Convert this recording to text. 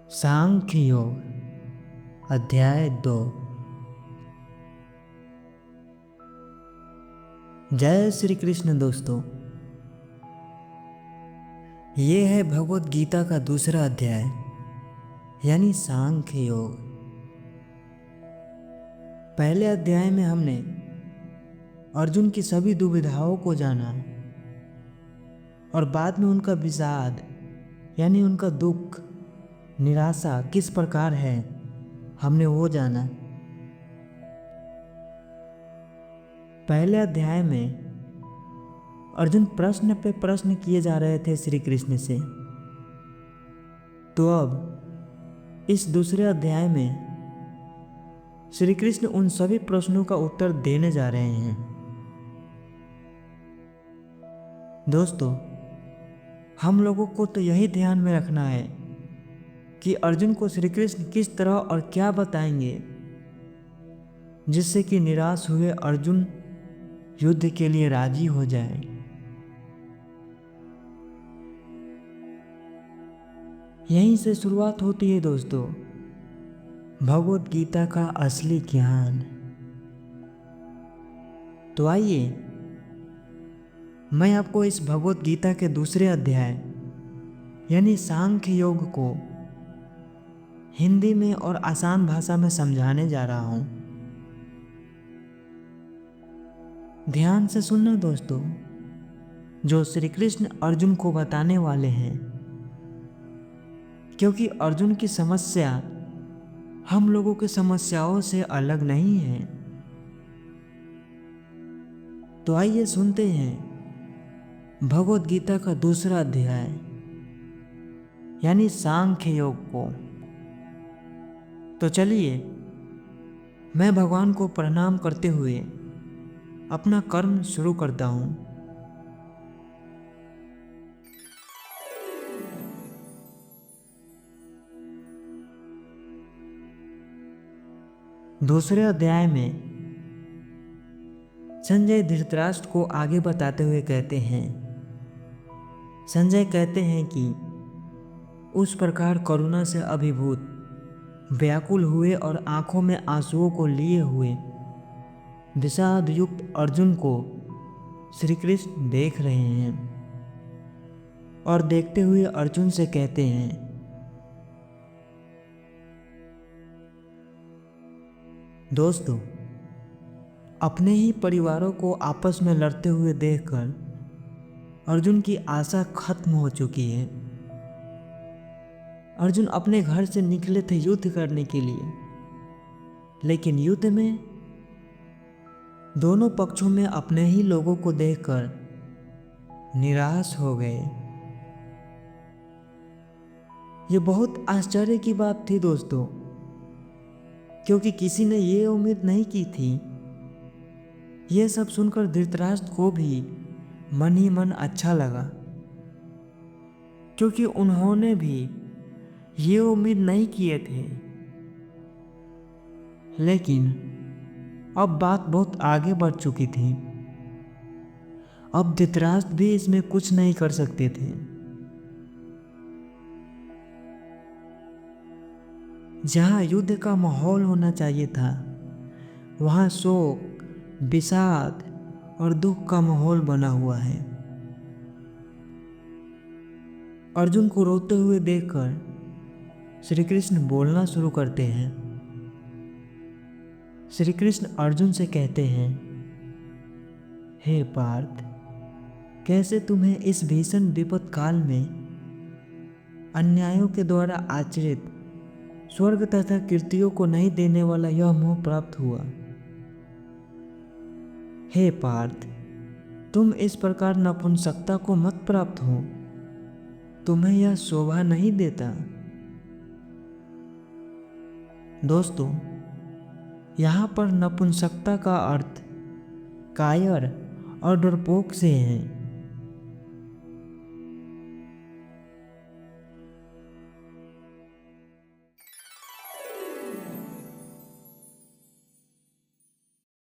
सांख्य योग अध्याय 2। जय श्री कृष्ण दोस्तों, ये है भगवत गीता का दूसरा अध्याय यानी सांख्य योग। पहले अध्याय में हमने अर्जुन की सभी दुविधाओं को जाना और बाद में उनका विषाद यानी उनका दुख, निराशा किस प्रकार है हमने वो जाना। पहले अध्याय में अर्जुन प्रश्न पे प्रश्न किए जा रहे थे श्री कृष्ण से। तो अब इस दूसरे अध्याय में श्री कृष्ण उन सभी प्रश्नों का उत्तर देने जा रहे हैं। दोस्तों, हम लोगों को तो यही ध्यान में रखना है कि अर्जुन को श्री कृष्ण किस तरह और क्या बताएंगे जिससे कि निराश हुए अर्जुन युद्ध के लिए राजी हो जाए। यहीं से शुरुआत होती है दोस्तों भगवत गीता का असली ज्ञान। तो आइए मैं आपको इस भगवत गीता के दूसरे अध्याय यानी सांख्य योग को हिंदी में और आसान भाषा में समझाने जा रहा हूं। ध्यान से सुनना दोस्तों, जो श्री कृष्ण अर्जुन को बताने वाले हैं, क्योंकि अर्जुन की समस्या हम लोगों की समस्याओं से अलग नहीं है। तो आइए सुनते हैं भगवत गीता का दूसरा अध्याय यानी सांख्य योग को। तो चलिए मैं भगवान को प्रणाम करते हुए अपना कर्म शुरू करता हूं। दूसरे अध्याय में संजय धृतराष्ट्र को आगे बताते हुए कहते हैं, संजय कहते हैं कि उस प्रकार करुणा से अभिभूत व्याकुल हुए और आंखों में आंसुओं को लिए हुए विषाद युक्त अर्जुन को श्री कृष्ण देख रहे हैं और देखते हुए अर्जुन से कहते हैं, दोस्तों, अपने ही परिवारों को आपस में लड़ते हुए देखकर अर्जुन की आशा खत्म हो चुकी है। अर्जुन अपने घर से निकले थे युद्ध करने के लिए, लेकिन युद्ध में दोनों पक्षों में अपने ही लोगों को देखकर निराश हो गए। ये बहुत आश्चर्य की बात थी दोस्तों, क्योंकि किसी ने ये उम्मीद नहीं की थी। ये सब सुनकर धृतराष्ट्र को भी मन ही मन अच्छा लगा, क्योंकि उन्होंने भी ये उम्मीद नहीं किए थे। लेकिन अब बात बहुत आगे बढ़ चुकी थी। अब धृतराष्ट्र भी इसमें कुछ नहीं कर सकते थे। जहां युद्ध का माहौल होना चाहिए था, वहां शोक, विषाद और दुख का माहौल बना हुआ है। अर्जुन को रोते हुए देखकर श्री कृष्ण बोलना शुरू करते हैं। श्री कृष्ण अर्जुन से कहते हैं, हे पार्थ, कैसे तुम्हें इस भीषण विपद काल में अन्यायों के द्वारा आचरित स्वर्ग तथा कीर्तियों को नहीं देने वाला यह मोह प्राप्त हुआ। हे पार्थ, तुम इस प्रकार नपुंसकता को मत प्राप्त हो, तुम्हें यह शोभा नहीं देता। दोस्तों, यहाँ पर नपुंसकता का अर्थ कायर और डरपोक से है।